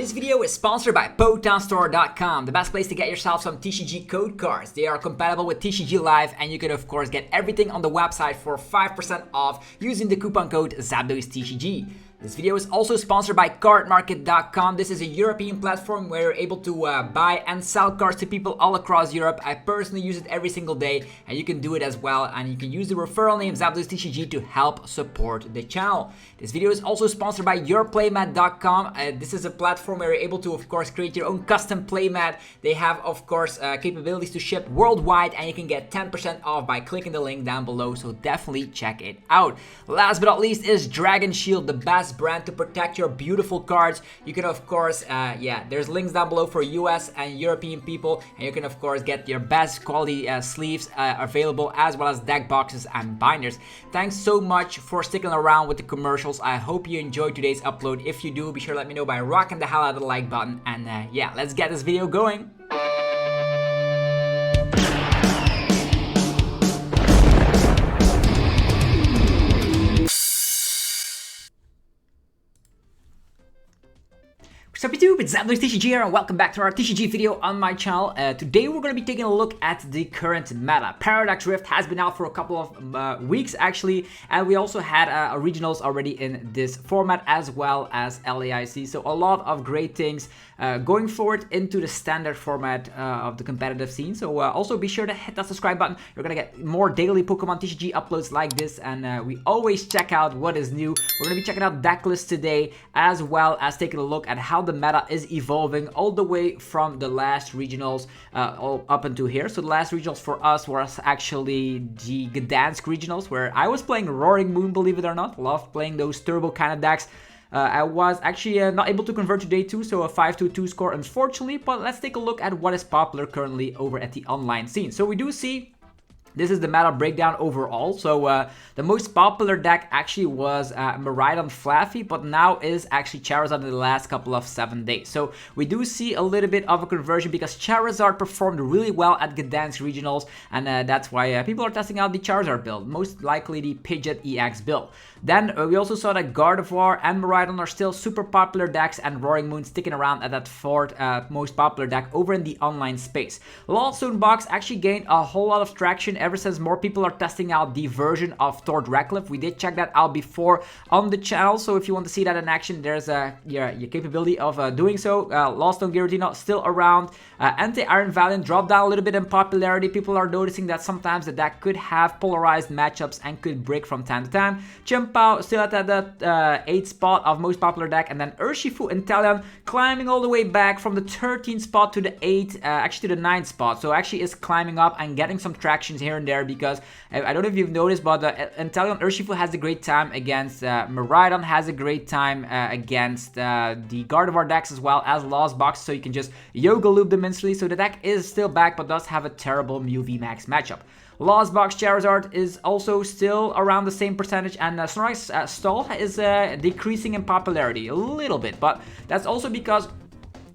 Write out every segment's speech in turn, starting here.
This video is sponsored by PokemonStore.com, the best place to get yourself some TCG code cards. They are compatible with TCG Live, and you can of course get everything on the website for 5% off using the coupon code ZapdosTCG. This video is also sponsored by CARDMARKET.com. This is a European platform where you're able to buy and sell cards to people all across Europe. I personally use it every single day, and you can do it as well. And you can use the referral name ZapdosTCG to help support the channel. This video is also sponsored by PLAYMAT.com. This is a platform where you're able to, of course, create your own custom playmat. They have, of course, capabilities to ship worldwide, and you can get 10% off by clicking the link down below. So definitely check it out. Last but not least is Dragon Shield, the best brand to protect your beautiful cards. You can of course there's links down below for US and European people, and you can of course get your best quality sleeves available, as well as deck boxes and binders. Thanks so much for sticking around with the commercials. I hope you enjoyed today's upload. If you do, be sure to let me know by rocking the hell out of the like button, and let's get this video going. Sup YouTube, it's ZapdosTCG here, and welcome back to our TCG video on my channel. Today we're going to be taking a look at the current meta. Paradox Rift has been out for a couple of weeks actually, and we also had a regionals already in this format, as well as LAIC. So a lot of great things going forward into the standard format of the competitive scene. So also be sure to hit that subscribe button. You're going to get more daily Pokemon TCG uploads like this, and we always check out what is new. We're going to be checking out Decklists today, as well as taking a look at how the meta is evolving all the way from the last regionals all up until here. So the last regionals for us was actually the Gdansk regionals, where I was playing Roaring Moon, believe it or not. Love playing those turbo kind of decks. I was actually not able to convert to day 2, so a 5-2 score unfortunately, but let's take a look at what is popular currently over at the online scene. So we do see this is the meta breakdown overall. So the most popular deck actually was Miraidon Flaffy, but now is actually Charizard in the last couple of 7 days. So we do see a little bit of a conversion because Charizard performed really well at Gdansk Regionals, and that's why people are testing out the Charizard build, most likely the Pidgeot EX build. Then we also saw that Gardevoir and Miraidon are still super popular decks, and Roaring Moon sticking around at that fourth most popular deck over in the online space. Lost Zone Box actually gained a whole lot of traction ever since more people are testing out the version of Thord Reckless. We did check that out before on the channel, so if you want to see that in action, there's your capability of doing so. Lost on Giratina still around. Anti-Iron Valiant dropped down a little bit in popularity. People are noticing that sometimes the deck could have polarized matchups and could break from time to time. Chien-pao still at that 8th spot of most popular deck, and then Urshifu Inteleon climbing all the way back from the 13th spot to the 8th, actually to the 9th spot. So actually is climbing up and getting some tractions here and there, because I don't know if you've noticed, but Inteleon Urshifu has a great time against Miraidon, has a great time against the Gardevoir decks, as well as Lost Box, so you can just Yoga Loop them instantly. So the deck is still back, but does have a terrible Mew VMAX matchup. Lost Box Charizard is also still around the same percentage, and Snorlax Stall is decreasing in popularity a little bit, but that's also because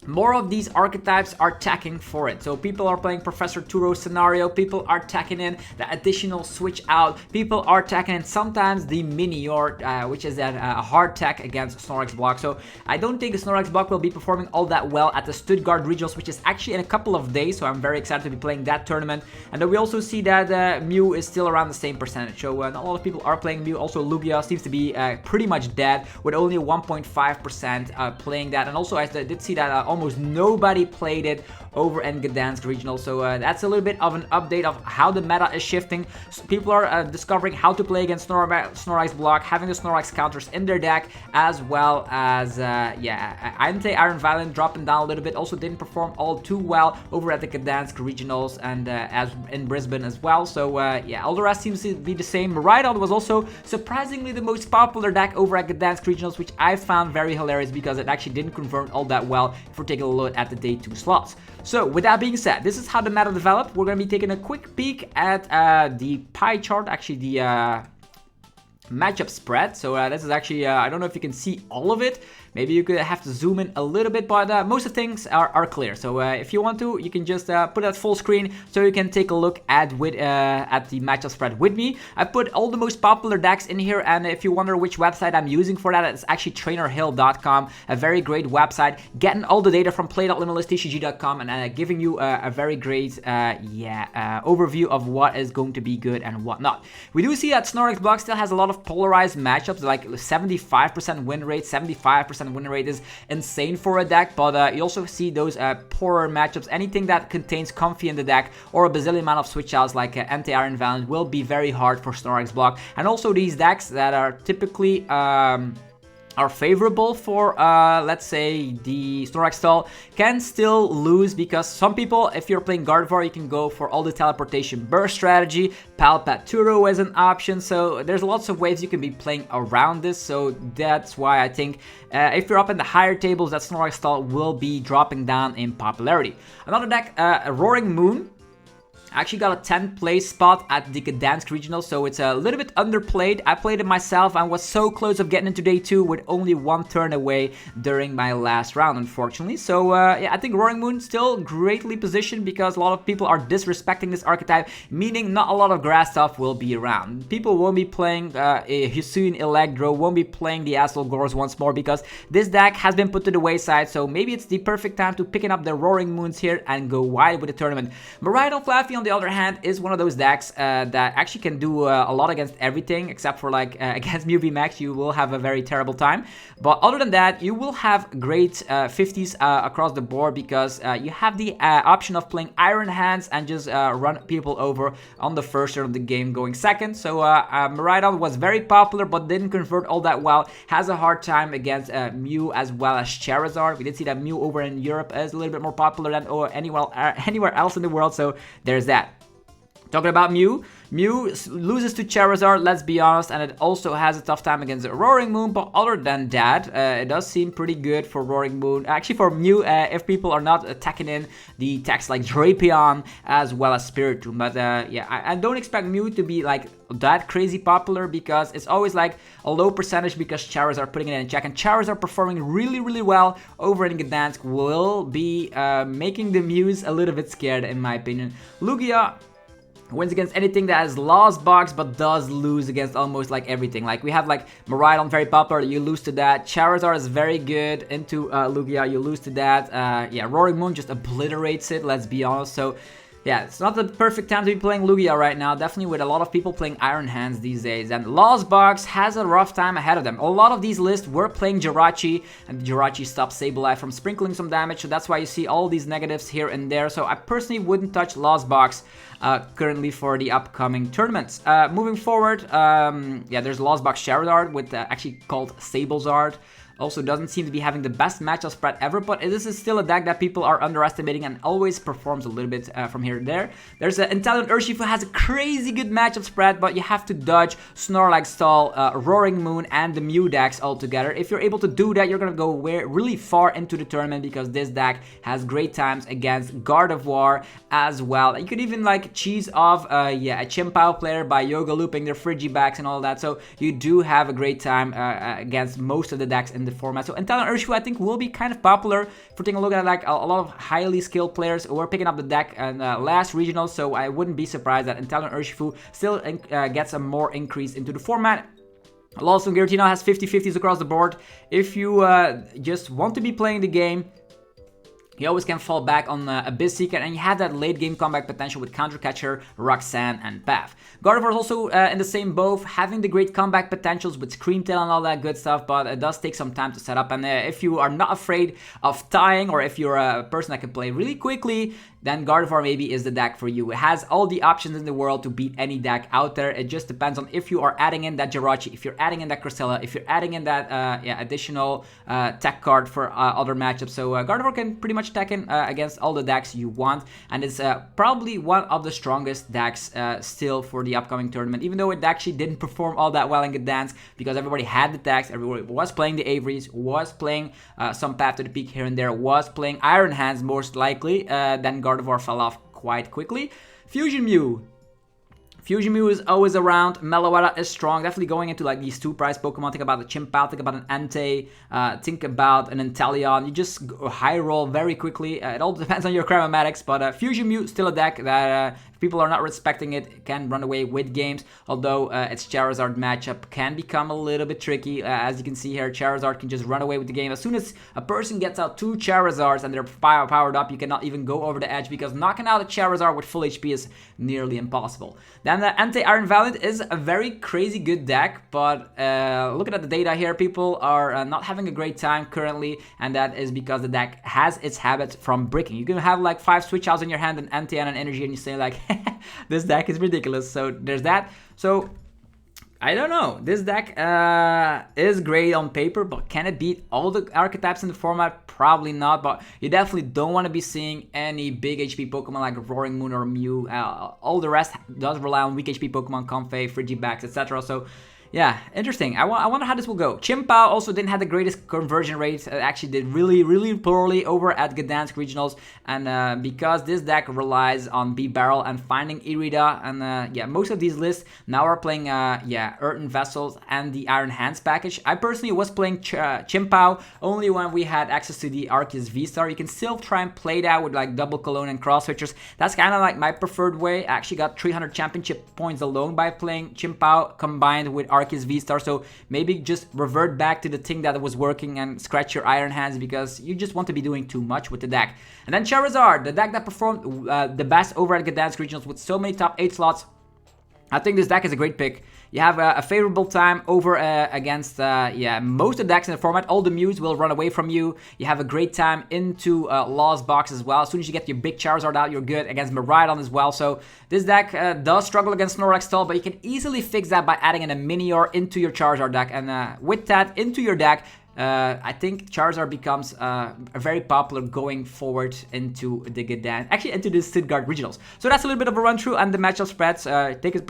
more of these archetypes are tacking for it. So people are playing Professor Turo's scenario, people are tacking in the additional switch out, people are tacking in sometimes the Minior, which is a hard tech against Snorlax block. So I don't think the Snorlax block will be performing all that well at the Stuttgart Regionals, which is actually in a couple of days, so I'm very excited to be playing that tournament. And then we also see that Mew is still around the same percentage, so not a lot of people are playing Mew. Also Lugia seems to be pretty much dead, with only 1.5% playing that, and also I did see that almost nobody played it over in Gdansk Regional. So that's a little bit of an update of how the meta is shifting. So people are discovering how to play against Snorlax block, having the Snorlax counters in their deck, as well as Anti-Iron Valiant dropping down a little bit. Also didn't perform all too well over at the Gdansk Regionals, and as in Brisbane as well. So all the rest seems to be the same. Miraidon was also surprisingly the most popular deck over at Gdansk Regionals, which I found very hilarious because it actually didn't convert all that well for taking a look at the day 2 slots. So with that being said, this is how the meta developed. We're going to be taking a quick peek at the pie chart, actually the matchup spread. So this is actually, I don't know if you can see all of it, maybe you could have to zoom in a little bit, but most of the things are clear. So if you want to, you can just put it at full screen so you can take a look at the matchup spread with me. I put all the most popular decks in here, and if you wonder which website I'm using for that, it's actually trainerhill.com, a very great website, getting all the data from play.limitlesstcg.com and giving you a very great overview of what is going to be good and what not. We do see that Snorlax block still has a lot of polarized matchups, like 75% win rate. 75% win rate is insane for a deck, but you also see those poorer matchups. Anything that contains Comfy in the deck or a bazillion amount of switch outs like Anti-Iron Valiant will be very hard for Snorlax block. And also these decks that are typically are favorable for, let's say, the Snorlax stall can still lose, because some people, if you're playing Gardevoir, you can go for all the teleportation burst strategy. Palpaturo is an option, so there's lots of ways you can be playing around this. So that's why I think if you're up in the higher tables, that Snorlax stall will be dropping down in popularity. Another deck, Roaring Moon. I actually got a 10th place spot at the Gdansk Regionals, so it's a little bit underplayed. I played it myself and was so close of getting into day 2 with only 1 turn away during my last round, unfortunately. So yeah, I think Roaring Moon still greatly positioned, because a lot of people are disrespecting this archetype, meaning not a lot of grass stuff will be around. People won't be playing Hisuian Electro, won't be playing the Asshole Gores once more, because this deck has been put to the wayside. So maybe it's the perfect time to picking up the Roaring Moons here and go wide with the tournament. Miraidon Flaffy, on the other hand, is one of those decks that actually can do a lot against everything, except for like against Mew VMAX, you will have a very terrible time. But other than that, you will have great 50s across the board, because you have the option of playing Iron Hands and just run people over on the first turn of the game going second. So Miraidon was very popular but didn't convert all that well, has a hard time against Mew as well as Charizard. We did see that Mew over in Europe is a little bit more popular than anywhere else in the world, so there's that. Talking about Mew, Mew loses to Charizard, let's be honest, and it also has a tough time against Roaring Moon. But other than that, it does seem pretty good for Roaring Moon. Actually, for Mew, if people are not attacking in the techs like Drapion as well as Spiritomb. But yeah, I don't expect Mew to be like that crazy popular, because it's always like a low percentage, because Charizard putting it in check, and Charizard performing really well over in Gdansk will be making the Mews a little bit scared, in my opinion. Lugia wins against anything that has lost box, but does lose against almost like everything. Like we have like Miraidon, very popular, you lose to that. Charizard is very good into Lugia, you lose to that. Yeah, Roaring Moon just obliterates it, let's be honest. So yeah, it's not the perfect time to be playing Lugia right now, definitely with a lot of people playing Iron Hands these days, and Lost Box has a rough time ahead of them. A lot of these lists were playing Jirachi, and Jirachi stopped Sableye from sprinkling some damage, so that's why you see all these negatives here and there. So I personally wouldn't touch Lost Box currently for the upcoming tournaments. Moving forward, yeah, there's Lost Box Charizard with actually called Sablezard. Also doesn't seem to be having the best matchup spread ever, but this is still a deck that people are underestimating and always performs a little bit from here to there. There's an Intelligent Urshifu who has a crazy good matchup spread, but you have to dodge Snorlax Stall, Roaring Moon, and the Mew decks all together. If you're able to do that, you're gonna go really far into the tournament, because this deck has great times against Gardevoir as well. You could even like cheese off yeah, a chien-pao player by yoga looping their Frigibacks and all that. So you do have a great time against most of the decks in the format. So Intelligent Urshifu, I think, will be kind of popular for taking a look at like a lot of highly skilled players who are picking up the deck and last regional. So I wouldn't be surprised that Intelligent Urshifu still gets a more increase into the format. Lawson Giratina has 50-50s across the board. If you just want to be playing the game, you always can fall back on Abyss Seeker, and you have that late game comeback potential with Counter Catcher, Roxanne, and Path. Gardevoir is also in the same boat, having the great comeback potentials with Scream Tail and all that good stuff, but it does take some time to set up. And if you are not afraid of tying, or if you're a person that can play really quickly, then Gardevoir maybe is the deck for you. It has all the options in the world to beat any deck out there. It just depends on if you are adding in that Jirachi, if you're adding in that Cressella, if you're adding in that yeah, additional tech card for other matchups. So Gardevoir can pretty much tech in against all the decks you want, and it's probably one of the strongest decks still for the upcoming tournament, even though it actually didn't perform all that well in Gdansk, because everybody had the decks, everybody was playing the Averys, was playing some Path to the Peak here and there, was playing Iron Hands most likely, then Gardevoir fell off quite quickly. Fusion Mew Fusion Mew is always around. Meloetta is strong. Definitely going into like these 2-price Pokemon. Think about the chien-pao, think about an Entei, think about an Inteleon. You just high roll very quickly. It all depends on your chromatics, but Fusion Mew still a deck that if people are not respecting it, can run away with games. Although its Charizard matchup can become a little bit tricky. As you can see here, Charizard can just run away with the game. As soon as a person gets out 2 Charizards and they're powered up, you cannot even go over the edge because knocking out a Charizard with full HP is nearly impossible. Then the Anti-Iron Valiant is a very crazy good deck, but looking at the data here, people are not having a great time currently, and that is because the deck has its habit from bricking. You can have like 5 switch outs in your hand, an Anti and an Energy, and you say like, this deck is ridiculous. So there's that. So I don't know. This deck is great on paper, but can it beat all the archetypes in the format? Probably not, but you definitely don't want to be seeing any big HP Pokemon like Roaring Moon or Mew. All the rest does rely on weak HP Pokemon, Comfey, Frigibax, etc. So yeah, interesting. I wonder how this will go. Chien-pao also didn't have the greatest conversion rate. It actually did really poorly over at Gdansk Regionals. And because this deck relies on B-Barrel and finding Irida, and yeah, most of these lists now are playing yeah, Earthen Vessels and the Iron Hands package. I personally was playing Chien-pao only when we had access to the Arceus V-Star. You can still try and play that with like double Cologne and cross switchers. That's kind of like my preferred way. I actually got 300 championship points alone by playing Chien-pao combined with Arceus V-Star, so maybe just revert back to the thing that was working and scratch your Iron Hands because you just want to be doing too much with the deck. And then Charizard, the deck that performed the best over at Gdansk Regionals with so many top 8 slots. I think this deck is a great pick. You have a favorable time over against yeah, most of the decks in the format. All the Mews will run away from you. You have a great time into Lost Box as well. As soon as you get your big Charizard out, you're good against Miraidon as well. So this deck does struggle against Snorlax Stall, but you can easily fix that by adding in a Minior into your Charizard deck. And with that into your deck, I think Charizard becomes very popular going forward into the Gdansk, actually into the Stuttgart Regionals. So that's a little bit of a run through and the matchup spreads. Take a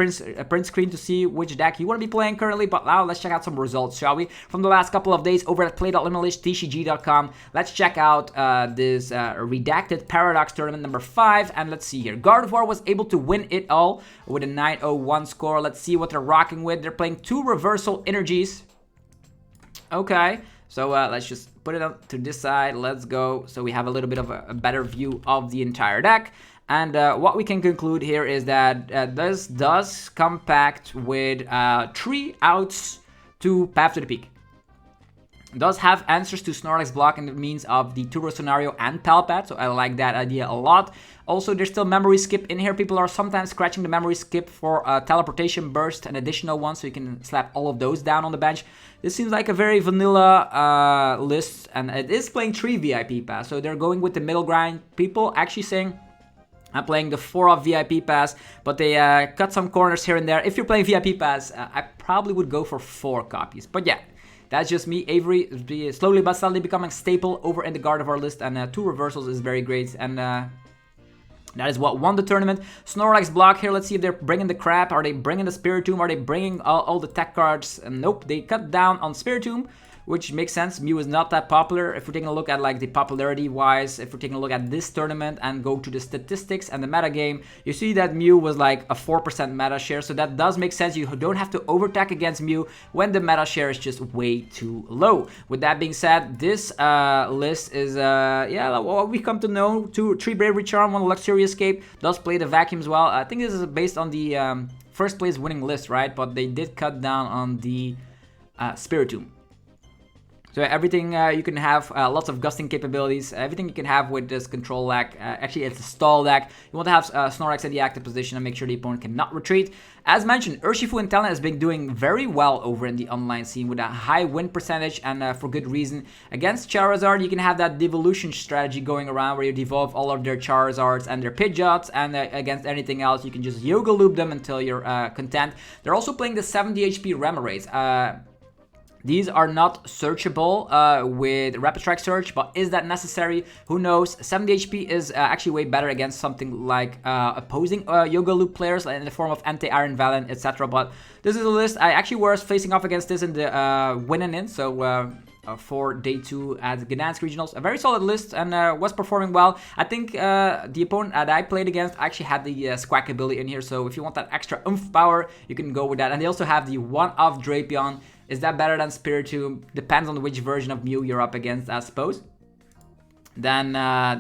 print screen to see which deck you want to be playing currently. But now let's check out some results, shall we? From the last couple of days over at play.limitless.tcg.com. Let's check out this redacted Paradox tournament number 5, and let's see here. Gardevoir was able to win it all with a 901 score. Let's see what they're rocking with. They're playing 2 reversal energies. Okay, so let's just put it up to this side. Let's go. So we have a little bit of a better view of the entire deck. And what we can conclude here is that this does compact with 3 outs to Path to the Peak. It does have answers to Snorlax block in the means of the Turo scenario and Palpat, so I like that idea a lot. Also, there's still memory skip in here. People are sometimes scratching the memory skip for teleportation burst, an additional one, so you can slap all of those down on the bench. This seems like a very vanilla list, and it is playing 3 VIP pass, so they're going with the middle grind. People actually saying I'm playing the 4-off VIP pass, but they cut some corners here and there. If you're playing VIP pass, I probably would go for 4 copies, but yeah. That's just me. Avery is slowly but steadily becoming staple over in the Gardevoir list, and 2 reversals is very great, and that is what won the tournament. Snorlax block here. Let's see if they're bringing the crap. Are they bringing the Spiritomb? Are they bringing all the tech cards? Nope, they cut down on Spiritomb, which makes sense. Mew is not that popular. If we're taking a look at like the popularity wise, if we're taking a look at this tournament and go to the statistics and the meta game, you see that Mew was like a 4% meta share. So that does make sense. You don't have to overattack against Mew when the meta share is just way too low. With that being said, this list is yeah, what we come to know. 3 Bravery Charm, 1 Luxury Escape, does play the Vacuum as well. I think this is based on the first place winning list, right? But they did cut down on the Spiritomb. So everything you can have, lots of gusting capabilities, everything you can have with this control deck. Actually, it's a stall deck. You want to have Snorlax in the active position and make sure the opponent cannot retreat. As mentioned, Urshifu and Talon has been doing very well over in the online scene with a high win percentage, and for good reason. Against Charizard, you can have that devolution strategy going around where you devolve all of their Charizards and their Pidgeots, and against anything else, you can just Yoga Loop them until you're content. They're also playing the 70 HP Remoraid. These are not searchable with Rapid Strike Search, but is that necessary? Who knows? 70 HP is actually way better against something like opposing Yoga Loop players in the form of Anti-Iron Valiant, etc. But this is a list. I actually was facing off against this in the win and in, so for day 2 at Gdansk Regionals. A very solid list and was performing well. I think the opponent that I played against actually had the Squack ability in here, so if you want that extra oomph power, you can go with that. And they also have the one-off Drapion. Is that better than Spiritomb? Depends on which version of Mew you're up against, I suppose. Then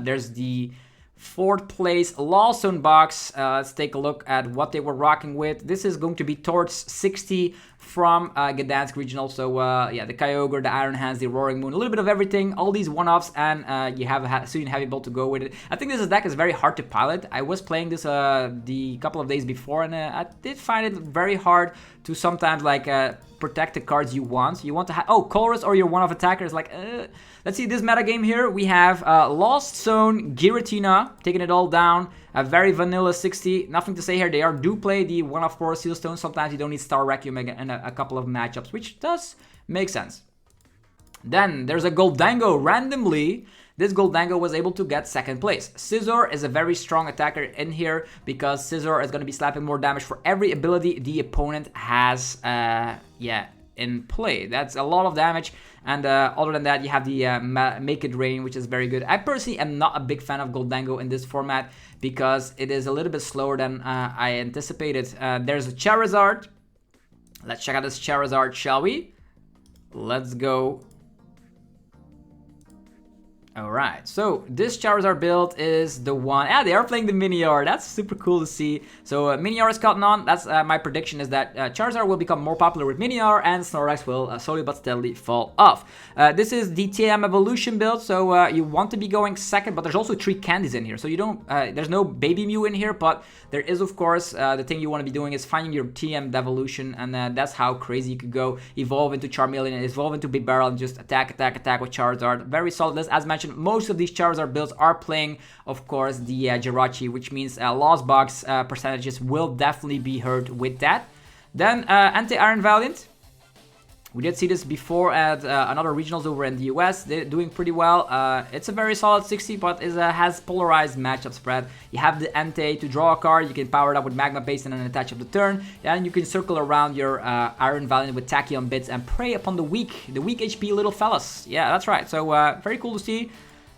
there's the 4th place Lawson box. Let's take a look at what they were rocking with. This is going to be Torch 60 from Gdansk Regional. So yeah, the Kyogre, the Iron Hands, the Roaring Moon, a little bit of everything, all these one-offs, and you have a Hisuian Heavy Bolt to go with it. I think this deck is very hard to pilot. I was playing this the couple of days before, and I did find it very hard to sometimes like protect the cards you want. You want to have, oh, Colress or your one-off attacker is like, let's see this meta game here. We have Lost Zone, Giratina, taking it all down. A very vanilla 60. Nothing to say here. They do play the one-off Forest Seal Stone. Sometimes you don't need Star Requiem in a couple of matchups, which does make sense. Then there's a Goldango randomly. This Goldango was able to get 2nd place. Scizor is a very strong attacker in here because Scizor is going to be slapping more damage for every ability the opponent has in play. That's a lot of damage. And other than that, you have the Make It Rain, which is very good. I personally am not a big fan of Goldango in this format because it is a little bit slower than I anticipated. There's a Charizard. Let's check out this Charizard, shall we? Let's go. Alright, so this Charizard build is the one. Yeah, they are playing the Minior. That's super cool to see. So Minior is cotton on. That's my prediction is that Charizard will become more popular with Minior and Snorlax will slowly but steadily fall off. This is the TM Evolution build, so you want to be going 2nd, but there's also 3 candies in here. So you don't, there's no Baby Mew in here, but there is, of course, the thing you want to be doing is finding your TM Devolution, and that's how crazy you could go. Evolve into Charmeleon, evolve into Big Barrel, and just attack with Charizard. Very solid list. As mentioned, most of these Charizard builds are playing, of course, the Jirachi, which means Lost Box percentages will definitely be hurt with that. Then Anti-Iron Valiant. We did see this before at another regionals over in the US. They're doing pretty well. It's a very solid 60, but it has polarized matchup spread. You have the Entei to draw a card. You can power it up with Magma Paste and an attach of the turn. And you can circle around your Iron Valiant with Tachyon Bits and prey upon the weak HP little fellas. Yeah, that's right. So very cool to see.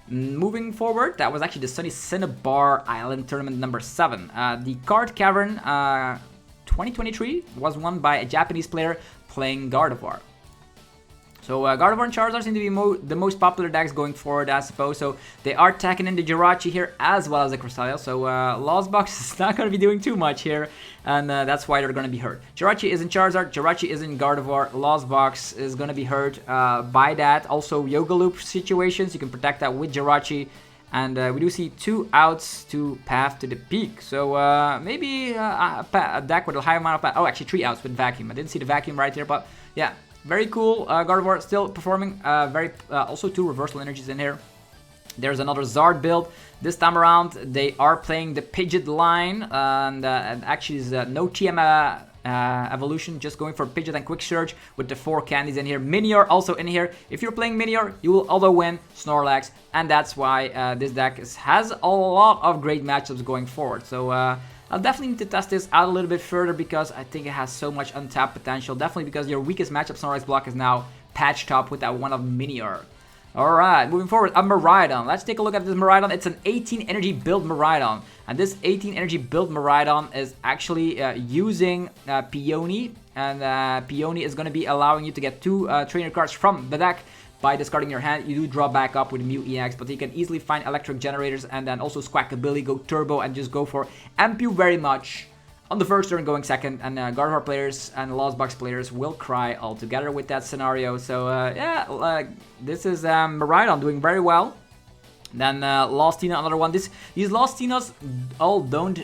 Moving forward, that was actually the Sunny Cinnabar Island Tournament number 7. The Card Cavern 2023 was won by a Japanese player playing Gardevoir. So Gardevoir and Charizard seem to be the most popular decks going forward, I suppose. So they are attacking in the Jirachi here as well as the Cresselia. So Lost Box is not going to be doing too much here, and that's why they're going to be hurt. Jirachi is in Charizard, Jirachi is in Gardevoir, Lost Box is going to be hurt by that. Also Yoga Loop situations, you can protect that with Jirachi. And we do see 2 outs to Path to the Peak. So maybe a deck with a high amount of path. Oh, actually 3 outs with Vacuum. I didn't see the Vacuum right here, but yeah. Very cool. Gardevoir still performing. Also 2 Reversal Energies in here. There's another Zard build. This time around, they are playing the Pidgeot line. And actually is no TM Evolution, just going for Pidgeot and Quick Surge with the 4 candies in here. Minior also in here. If you're playing Minior, you will auto win Snorlax, and that's why this deck has a lot of great matchups going forward. So I'll definitely need to test this out a little bit further because I think it has so much untapped potential. Definitely because your weakest matchup Snorlax block is now patched up with that one of Minior. Alright, moving forward, a Miraidon. Let's take a look at this Miraidon. It's an 18 energy build Miraidon. And this 18 energy build Miraidon is actually using Peony. And Peony is going to be allowing you to get 2 trainer cards from the deck by discarding your hand. You do draw back up with Mew EX, but you can easily find Electric Generators and then also Squawkabilly, go Turbo, and just go for Ampu very much on the first turn going 2nd. And Gardevoir players and Lost Box players will cry altogether with that scenario. So yeah, this is Miraidon doing very well. Then Lostina, another one. These Lostinas all don't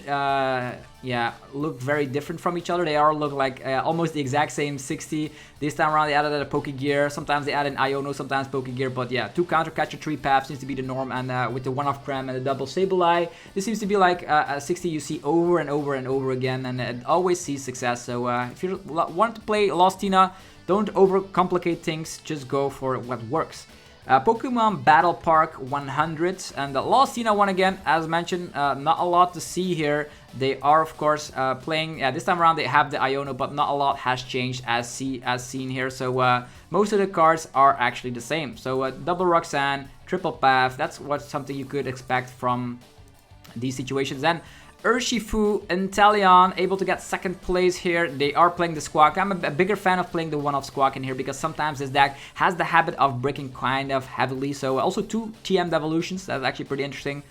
look very different from each other. They all look like almost the exact same 60. This time around they added a Pokegear. Sometimes they add an Iono, sometimes Pokegear. But yeah, 2 Counter Catcher, 3 Path seems to be the norm. And with the one-off Cram and the double Sableye, this seems to be like a 60 you see over and over and over again. And it always sees success. So if you want to play Lostina, don't overcomplicate things. Just go for what works. Pokemon Battle Park 100, and the Lost Tina one again, as mentioned. Not a lot to see here. They are, of course, playing. This time around they have the Iono, but not a lot has changed as seen here. So most of the cards are actually the same. So double Roxanne, triple Path. That's something you could expect from these situations. Then Urshifu, Inteleon, able to get second place here. They are playing the Squawk. I'm a bigger fan of playing the one-off Squawk in here because sometimes this deck has the habit of breaking kind of heavily. So also 2 TM Devolutions. That's actually pretty interesting.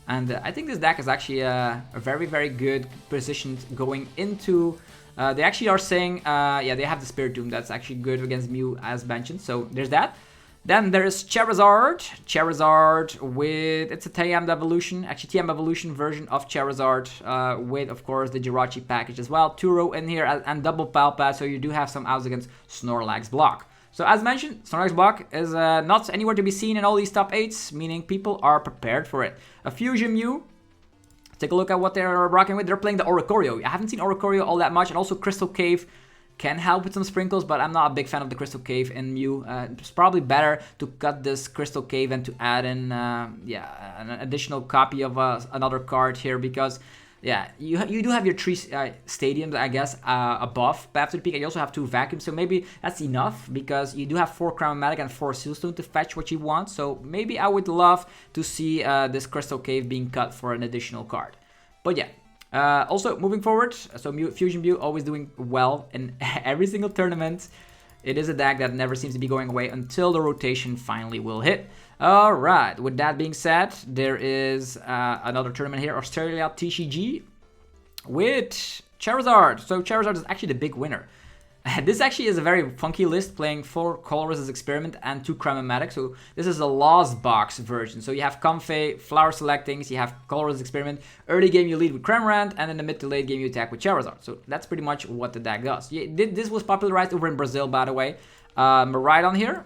And I think this deck is actually a very, very good position going into... they actually are saying, yeah, they have the Spiritomb. That's actually good against Mew, as mentioned. So there's that. Then there's Charizard. Charizard with... It's a TM Evolution. Actually, TM Evolution version of Charizard with, of course, the Jirachi package as well. Turo in here and double Palpat. So you do have some outs against Snorlax block. So as mentioned, Snorlax block is not anywhere to be seen in all these top 8s, meaning people are prepared for it. A Fusion Mew, take a look at what they're rocking with. They're playing the Oricorio. I haven't seen Oricorio all that much, and also Crystal Cave can help with some sprinkles, but I'm not a big fan of the Crystal Cave in Mew. It's probably better to cut this Crystal Cave and to add in, yeah, an additional copy of another card here because... Yeah, you do have your 3 stadiums, I guess, above Path to the Peak, and you also have 2 vacuums, so maybe that's enough, because you do have 4 Chromatic and 4 Sealstone to fetch what you want, so maybe I would love to see this Crystal Cave being cut for an additional card. But yeah, also moving forward, so Fusion Mew always doing well in every single tournament. It is a deck that never seems to be going away until the rotation finally will hit. Alright, with that being said, there is another tournament here, Australia TCG, with Charizard. So Charizard is actually the big winner. This actually is a very funky list, playing 4 Colress's Experiment and 2 Chromatic. So this is a Lost Box version. So you have Comfey, Flower Selectings, you have Colress's Experiment. Early game you lead with Cramorant, and in the mid to late game you attack with Charizard. So that's pretty much what the deck does. This was popularized over in Brazil, by the way. Miraidon here.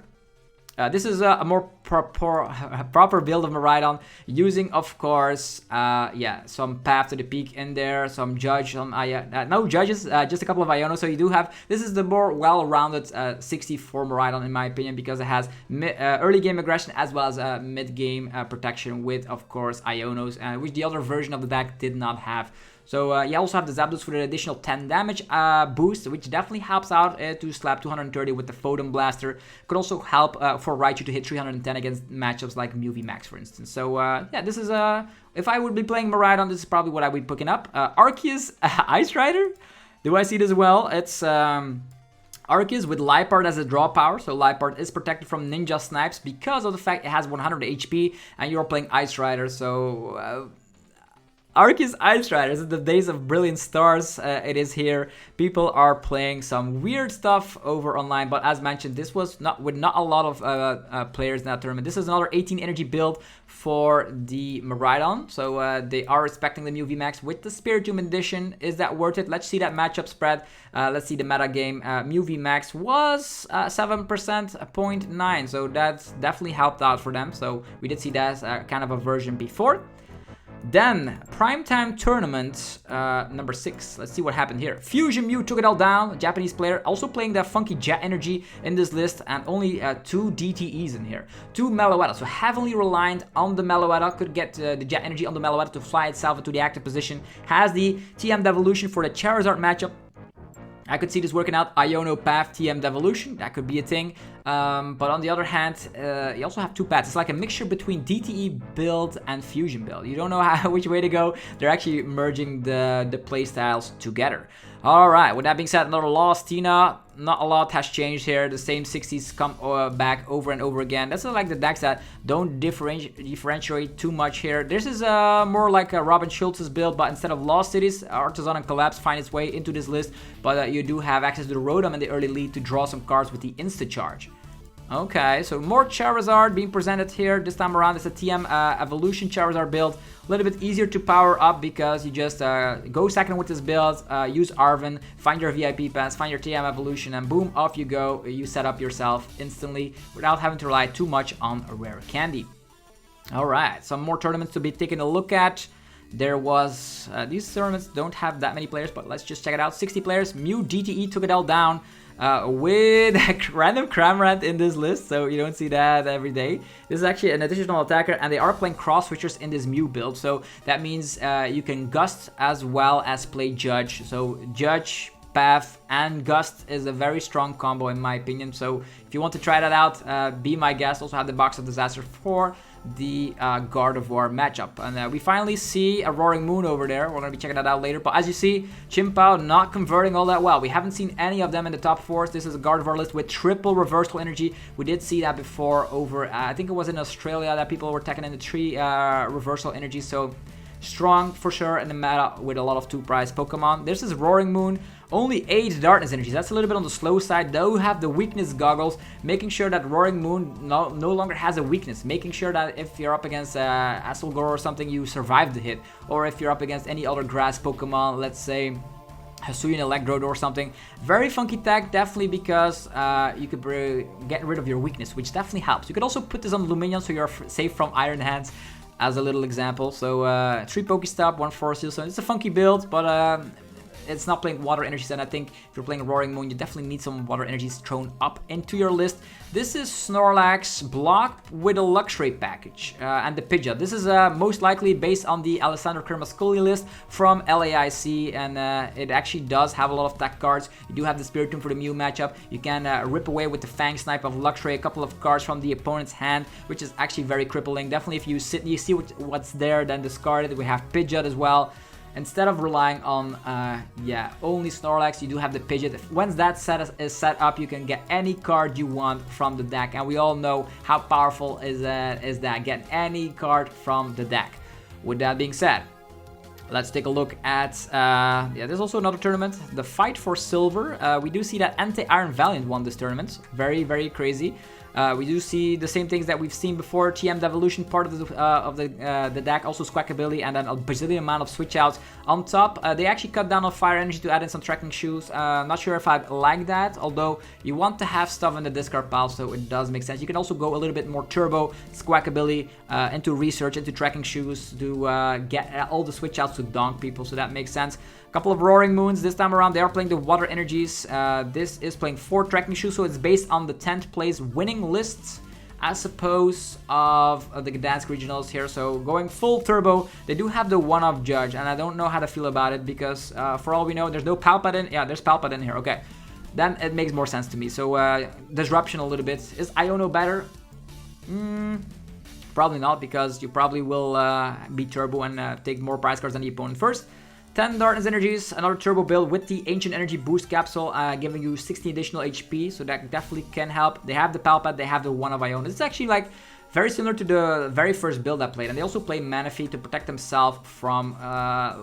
This is a more proper build of Miraidon, using, of course, yeah, some Path to the Peak in there, some Judge, some no Judges, just a couple of Iono. So you do have, this is the more well-rounded 64 Miraidon, in my opinion, because it has early game aggression as well as mid-game protection with, of course, Ionos, which the other version of the deck did not have. So you also have the Zapdos for an additional 10 damage boost, which definitely helps out to slap 230 with the Photon Blaster. Could also help for Raichu to hit 310 against matchups like Mew VMAX, for instance. So yeah, this is if I would be playing Miraidon, this is probably what I would be picking up. Arceus Ice Rider. Do I see this well? It's Arceus with Liepard as a draw power. So Liepard is protected from Ninja Snipes because of the fact it has 100 HP and you're playing Ice Rider. So Arceus Ice Rider, this is the days of Brilliant Stars. It is here. People are playing some weird stuff over online, but as mentioned, this was not a lot of players in that tournament. This is another 18 energy build for the Miraidon, so they are respecting the Mew VMAX with the Spiritomb edition. Is that worth it? Let's see that matchup spread. Let's see the meta game. Mew VMAX was 7%, 0.9, so that's definitely helped out for them. So we did see that as kind of a version before. Then, Primetime Tournament number 6. Let's see what happened here. Fusion Mew took it all down. Japanese player also playing that funky Jet Energy in this list, and only 2 DTEs in here. 2 Meloetta, so heavily reliant on the Meloetta. Could get the Jet Energy on the Meloetta to fly itself into the active position. Has the TM Devolution for the Charizard matchup. I could see this working out. Iono Path TM Devolution, that could be a thing. But on the other hand, you also have 2 paths. It's like a mixture between DTE build and Fusion build. You don't know which way to go. They're actually merging the playstyles together. Alright, with that being said, another Lost Tina. Not a lot has changed here. The same 60s come back over and over again. That's like the decks that don't differentiate too much here. This is more like a Robin Schultz's build, but instead of Lost Cities, Artisan and Collapse find its way into this list. But you do have access to the Rotom in the early lead to draw some cards with the Insta Charge. Okay, so more Charizard being presented here. This time around, it's a TM Evolution Charizard build. A little bit easier to power up because you just go second with this build, use Arven, find your VIP pass, find your TM Evolution, and boom, off you go. You set up yourself instantly without having to rely too much on a rare candy. Alright, some more tournaments to be taking a look at. There was, these tournaments don't have that many players, but let's just check it out. 60 players, Mew DTE took it all down. with a random Cramorant in this list, so you don't see that every day. This is actually an additional attacker, and they are playing cross switchers in this Mew build, so that means you can Gust as well as play Judge. So Judge, Path, and Gust is a very strong combo in my opinion, so if you want to try that out, be my guest. Also have the Box of Disaster for the Gardevoir matchup. And we finally see a Roaring Moon over there. We're going to be checking that out later. But as you see, chien-pao not converting all that well. We haven't seen any of them in the top 4s. This is a Gardevoir list with triple reversal energy. We did see that before over, I think it was in Australia that people were taking in the 3 reversal energy. So strong for sure in the meta with a lot of 2-prize Pokemon. This is Roaring Moon. Only 8 Darkness energies. That's a little bit on the slow side. Though have the weakness goggles, making sure that Roaring Moon no longer has a weakness. Making sure that if you're up against Astelgor or something, you survive the hit. Or if you're up against any other grass Pokemon, let's say Hisuian Electrode or something. Very funky tech, definitely, because you could get rid of your weakness, which definitely helps. You could also put this on Lumineon so you're safe from Iron Hands, as a little example. So 3 Pokestop, 1 Force Heal. So it's a funky build, but it's not playing water energies, and I think if you're playing Roaring Moon, you definitely need some water energies thrown up into your list. This is Snorlax blocked with a Luxray package and the Pidgeot. This is most likely based on the Alessandro Kermascoli list from LAIC, and it actually does have a lot of tech cards. You do have the Spiritomb for the Mew matchup. You can rip away with the Fang Snipe of Luxray a couple of cards from the opponent's hand, which is actually very crippling. Definitely if you see what's there, then discard it. We have Pidgeot as well. Instead of relying on, only Snorlax, you do have the Pidgeot. Once that is set up, you can get any card you want from the deck. And we all know how powerful is that. Get any card from the deck. With that being said, let's take a look at, there's also another tournament. The Fight for Silver. We do see that Anti-Iron Valiant won this tournament. Very, very crazy. We do see the same things that we've seen before. TM Devolution, part of the deck, also Squawkabilly, and then a bazillion amount of switch outs on top. They actually cut down on Fire Energy to add in some Trekking Shoes. Not sure if I like that, although you want to have stuff in the discard pile, so it does make sense. You can also go a little bit more turbo, Squawkabilly, into Research, into Trekking Shoes to get all the switch outs to donk people, so that makes sense. Couple of Roaring Moons this time around. They are playing the Water Energies. This is playing 4 Trekking Shoes, so it's based on the 10th place winning lists, I suppose, of the Gdansk Regionals here. So going full turbo. They do have the one-off Judge, and I don't know how to feel about it because for all we know, there's no Palpatine. Yeah, there's Palpatine here. Okay, then it makes more sense to me. So Disruption a little bit. Is Iono better? Probably not, because you probably will beat turbo and take more prize cards than the opponent first. 10 Darkness Energies, another turbo build with the Ancient Energy Boost Capsule, giving you 60 additional HP, so that definitely can help. They have the Palpat, they have the one of Iono. It's actually like very similar to the very first build I played, and they also play Manaphy to protect themselves from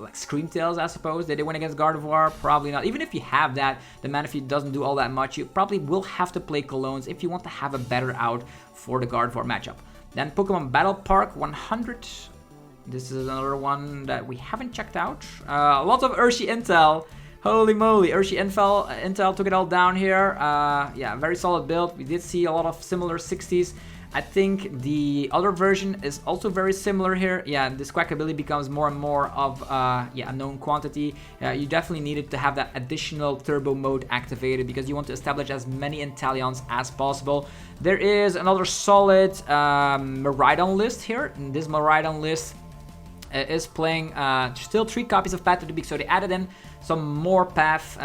like Screamtails, I suppose. Did they win against Gardevoir? Probably not. Even if you have that, the Manaphy doesn't do all that much. You probably will have to play Colognes if you want to have a better out for the Gardevoir matchup. Then Pokemon Battle Park 100. This is another one that we haven't checked out. Lots of Urshi Intel. Holy moly, Urshi Intel took it all down here. Yeah, very solid build. We did see a lot of similar 60s. I think the other version is also very similar here. Yeah, this Squawkabilly becomes more and more of a known quantity. You definitely needed to have that additional turbo mode activated because you want to establish as many Inteleons as possible. There is another solid Miraidon list here. And this Miraidon list is playing still 3 copies of Path to the Peak, so they added in some more path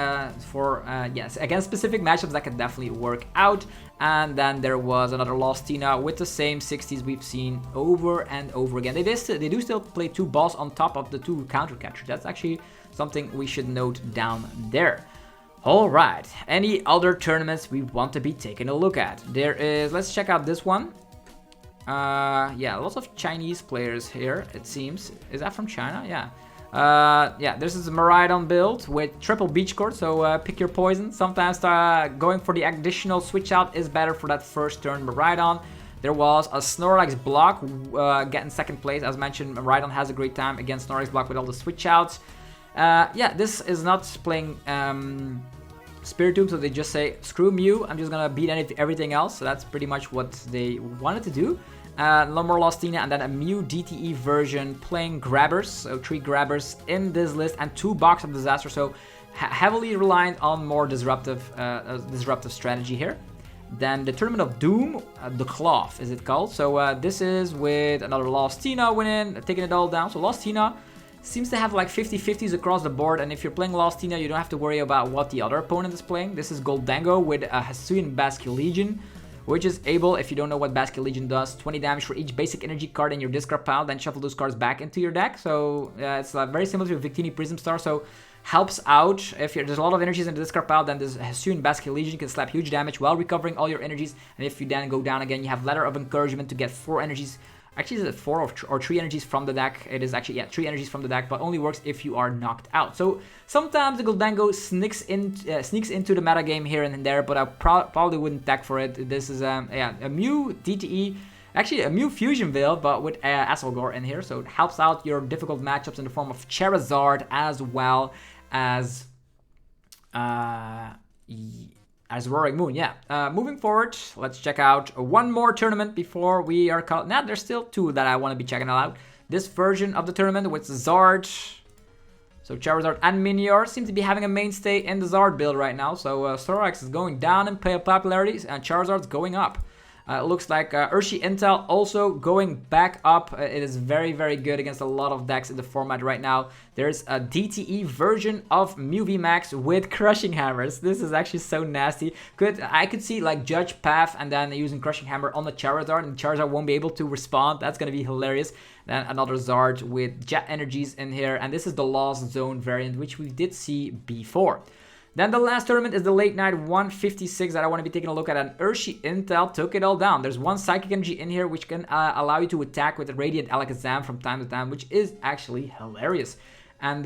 for against specific matchups that can definitely work out. And then there was another Lostina with the same 60s we've seen over and over again. They do still play 2 boss on top of the 2 counter captures. That's actually something we should note down there. Alright, any other tournaments we want to be taking a look at? There is, let's check out this one. Lots of Chinese players here, it seems. Is that from China? Yeah. This is a Miraidon build with triple Beach Court, so pick your poison. Sometimes going for the additional switch out is better for that first turn Miraidon. There was a Snorlax block getting second place. As mentioned, Miraidon has a great time against Snorlax block with all the switch outs. This is not playing Spiritomb, so they just say, screw Mew, I'm just gonna beat everything else. So that's pretty much what they wanted to do. No more Lostina, and then a Mew DTE version playing Grabbers. So 3 Grabbers in this list and 2 Box of Disaster. So heavily reliant on more disruptive strategy here. Then the Tournament of Doom, the Cloth is it called. So this is with another Lost Tina winning, taking it all down. So Lost Tina seems to have like 50-50s across the board, and if you're playing Lost Tina, you don't have to worry about what the other opponent is playing. This is Goldango with a Hisuian Basque Legion, which is able, if you don't know what Basque Legion does, 20 damage for each basic energy card in your discard pile, then shuffle those cards back into your deck. So it's very similar to Victini Prism Star, so helps out. If there's a lot of energies in the discard pile, then this Hisuian Basque Legion can slap huge damage while recovering all your energies, and if you then go down again, you have Letter of Encouragement to get 4 energies. Actually, is it 4 or 3 energies from the deck? It is actually, yeah, 3 energies from the deck, but only works if you are knocked out. So sometimes the Goldango sneaks into the metagame here and there, but I probably wouldn't tech for it. This is a Mew DTE, actually a Mew Fusion Veil, but with Asselgore in here, so it helps out your difficult matchups in the form of Charizard as well as Roaring Moon, yeah. Moving forward, let's check out one more tournament before we are caught. Now, there's still 2 that I want to be checking out. This version of the tournament with Zard. So Charizard and Minior seem to be having a mainstay in the Zard build right now. So Storax is going down in popularity and Charizard's going up. It looks like Urshi Intel also going back up. It is very, very good against a lot of decks in the format right now. There's a DTE version of Mew VMAX with Crushing Hammers. This is actually so nasty. I could see like Judge Path and then using Crushing Hammer on the Charizard, and Charizard won't be able to respond. That's going to be hilarious. Then another Zard with Jet Energies in here. And this is the Lost Zone variant, which we did see before. Then the last tournament is the Late Night 156 that I want to be taking a look at, and Urshi Intel took it all down. There's one Psychic Energy in here which can allow you to attack with a Radiant Alakazam from time to time, which is actually hilarious. And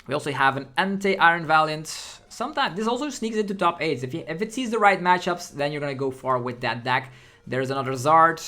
we also have an Anti-Iron Valiant. Sometimes this also sneaks into top 8s. If it sees the right matchups, then you're going to go far with that deck. There's another Zard.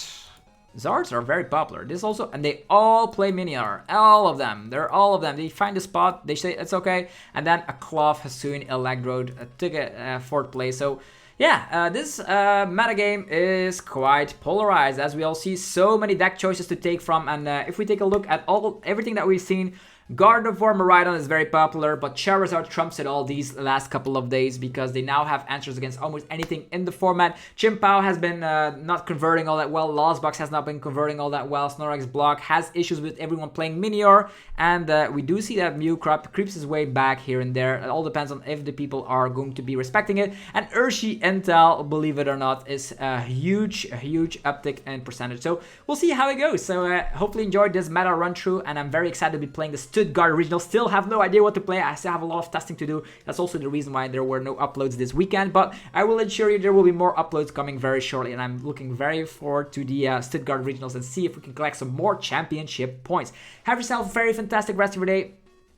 Zards are very popular. This also, and they all play Minior. All of them. They're all of them. They find a spot, they say it's okay, and then a Cloth, Hisuian, Electrode took a 4th place. So yeah, this metagame is quite polarized, as we all see so many deck choices to take from. And if we take a look at everything that we've seen, Gardevoir Miraidon is very popular, but Charizard trumps it all these last couple of days because they now have answers against almost anything in the format. Chien-pao has been not converting all that well. Lostbox has not been converting all that well. Snorlax Block has issues with everyone playing Minior, and we do see that Mew creeps his way back here and there. It all depends on if the people are going to be respecting it. And Urshi Intel, believe it or not, is a huge uptick in percentage. So we'll see how it goes. So hopefully enjoyed this meta run through, and I'm very excited to be playing the Stuttgart Regionals. Still have no idea what to play. I still have a lot of testing to do. That's also the reason why there were no uploads this weekend, but I will ensure you there will be more uploads coming very shortly, and I'm looking very forward to the Stuttgart Regionals and see if we can collect some more championship points. Have yourself a very fantastic rest of your day.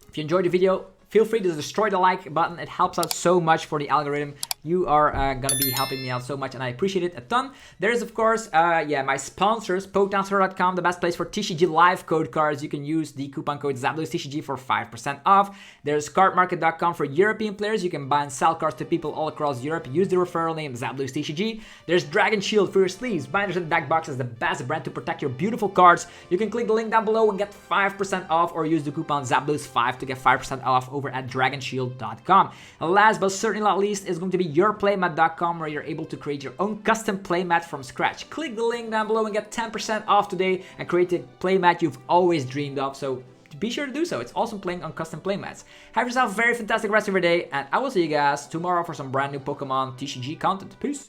If you enjoyed the video, feel free to destroy the like button. It helps out so much for the algorithm. You are gonna be helping me out so much, and I appreciate it a ton. There's of course, my sponsors, PokemonTCG.com, the best place for TCG live code cards. You can use the coupon code ZapDosTCG for 5% off. There's CARDMARKET.com for European players. You can buy and sell cards to people all across Europe. Use the referral name ZapDosTCG. There's Dragon Shield for your sleeves, binders, and deck boxes, the best brand to protect your beautiful cards. You can click the link down below and get 5% off, or use the coupon ZapDos5 to get 5% off over at DragonShield.com. And last but certainly not least is going to be yourplaymat.com, where you're able to create your own custom playmat from scratch. Click the link down below and get 10% off today and create the playmat you've always dreamed of. So be sure to do so. It's awesome playing on custom playmats. Have yourself a very fantastic rest of your day, and I will see you guys tomorrow for some brand new Pokemon TCG content. Peace.